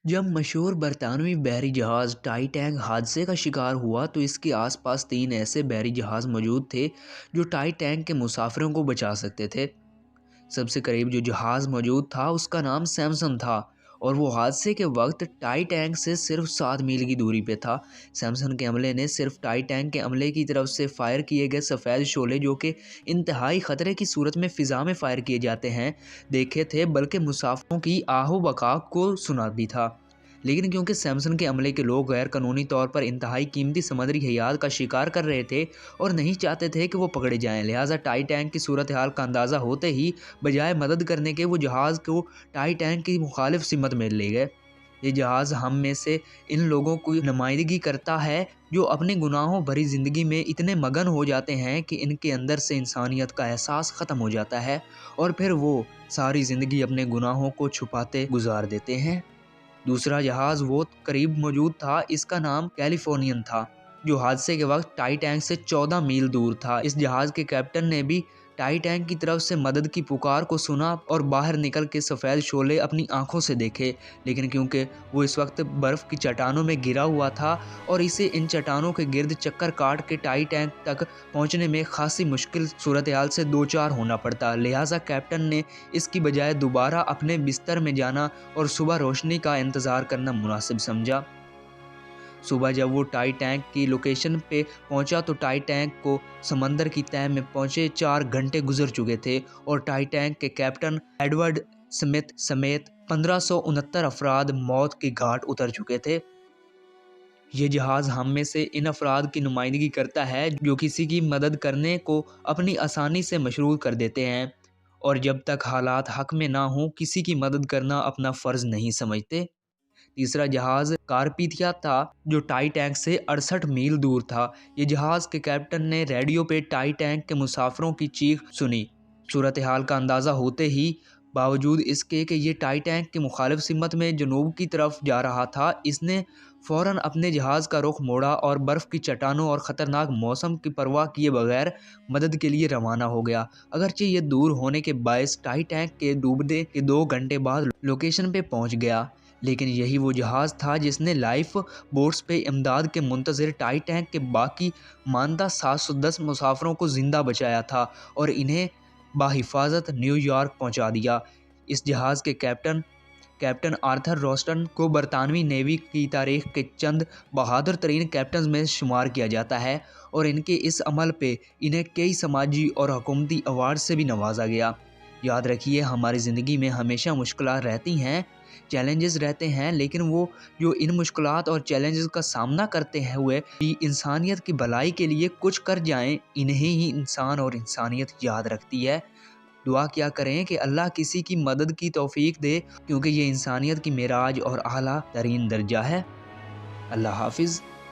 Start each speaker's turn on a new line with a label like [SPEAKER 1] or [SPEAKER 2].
[SPEAKER 1] جب مشہور برطانوی بحری جہاز ٹائٹینک حادثے کا شکار ہوا تو اس کے آس پاس 3 ایسے بحری جہاز موجود تھے جو ٹائٹینک کے مسافروں کو بچا سکتے تھے۔ سب سے قریب جو جہاز موجود تھا اس کا نام سیمسن تھا اور وہ حادثے کے وقت ٹائٹینک سے صرف 7 میل کی دوری پہ تھا۔ سیمسن کے عملے نے صرف ٹائٹینک کے عملے کی طرف سے فائر کیے گئے سفید شعلے جو کہ انتہائی خطرے کی صورت میں فضا میں فائر کیے جاتے ہیں دیکھے تھے، بلکہ مسافروں کی آہ و بکا کو سنا بھی تھا۔ لیکن کیونکہ سیمسن کے عملے کے لوگ غیر قانونی طور پر انتہائی قیمتی سمندری حیات کا شکار کر رہے تھے اور نہیں چاہتے تھے کہ وہ پکڑے جائیں، لہٰذا ٹائٹینک کی صورتحال کا اندازہ ہوتے ہی بجائے مدد کرنے کے وہ جہاز کو ٹائٹینک کی مخالف سمت میں لے گئے۔ یہ جہاز ہم میں سے ان لوگوں کی نمائندگی کرتا ہے جو اپنے گناہوں بھری زندگی میں اتنے مگن ہو جاتے ہیں کہ ان کے اندر سے انسانیت کا احساس ختم ہو جاتا ہے اور پھر وہ ساری زندگی اپنے گناہوں کو چھپاتے گزار دیتے ہیں۔ دوسرا جہاز وہ قریب موجود تھا، اس کا نام کیلیفورنین تھا، جو حادثے کے وقت ٹائٹینک سے 14 میل دور تھا۔ اس جہاز کے کیپٹن نے بھی ٹائٹینک کی طرف سے مدد کی پکار کو سنا اور باہر نکل کے سفید شعلے اپنی آنکھوں سے دیکھے، لیکن کیونکہ وہ اس وقت برف کی چٹانوں میں گرا ہوا تھا اور اسے ان چٹانوں کے گرد چکر کاٹ کے ٹائٹینک تک پہنچنے میں خاصی مشکل صورتحال سے دوچار ہونا پڑتا، لہٰذا کیپٹن نے اس کی بجائے دوبارہ اپنے بستر میں جانا اور صبح روشنی کا انتظار کرنا مناسب سمجھا۔ صبح جب وہ ٹائٹینک کی لوکیشن پہ پہنچا تو ٹائٹینک کو سمندر کی تہہ میں پہنچے 4 گھنٹے گزر چکے تھے اور ٹائٹینک کے کیپٹن ایڈورڈ سمتھ سمیت 1569 افراد موت کی گھاٹ اتر چکے تھے۔ یہ جہاز ہم میں سے ان افراد کی نمائندگی کرتا ہے جو کسی کی مدد کرنے کو اپنی آسانی سے مشروع کر دیتے ہیں اور جب تک حالات حق میں نہ ہوں کسی کی مدد کرنا اپنا فرض نہیں سمجھتے۔ تیسرا جہاز کارپیتھیا تھا جو ٹائٹینک سے 68 میل دور تھا۔ یہ جہاز کے کیپٹن نے ریڈیو پہ ٹائٹینک کے مسافروں کی چیخ سنی۔ صورتحال کا اندازہ ہوتے ہی باوجود اس کے کہ یہ ٹائٹینک کی مخالف سمت میں جنوب کی طرف جا رہا تھا، اس نے فوراً اپنے جہاز کا رخ موڑا اور برف کی چٹانوں اور خطرناک موسم کی پرواہ کیے بغیر مدد کے لیے روانہ ہو گیا۔ اگرچہ یہ دور ہونے کے باعث ٹائٹینک کے ڈوبنے کے 2 گھنٹے بعد لوکیشن پہ پہنچ گیا، لیکن یہی وہ جہاز تھا جس نے لائف بوٹس پہ امداد کے منتظر ٹائٹینک کے باقی ماندہ 710 مسافروں کو زندہ بچایا تھا اور انہیں بحفاظت نیو یارک پہنچا دیا۔ اس جہاز کے کیپٹن آرتھر روسٹن کو برطانوی نیوی کی تاریخ کے چند بہادر ترین کیپٹنز میں شمار کیا جاتا ہے اور ان کے اس عمل پہ انہیں کئی سماجی اور حکومتی ایوارڈ سے بھی نوازا گیا۔ یاد رکھیے، ہماری زندگی میں ہمیشہ مشکلات رہتی ہیں، چیلنجز رہتے ہیں، لیکن وہ جو ان مشکلات اور چیلنجز کا سامنا کرتے ہوئے بھی انسانیت کی بھلائی کے لیے کچھ کر جائیں، انہیں ہی انسان اور انسانیت یاد رکھتی ہے۔ دعا کیا کریں کہ اللہ کسی کی مدد کی توفیق دے، کیونکہ یہ انسانیت کی معراج اور اعلیٰ ترین درجہ ہے۔ اللہ حافظ۔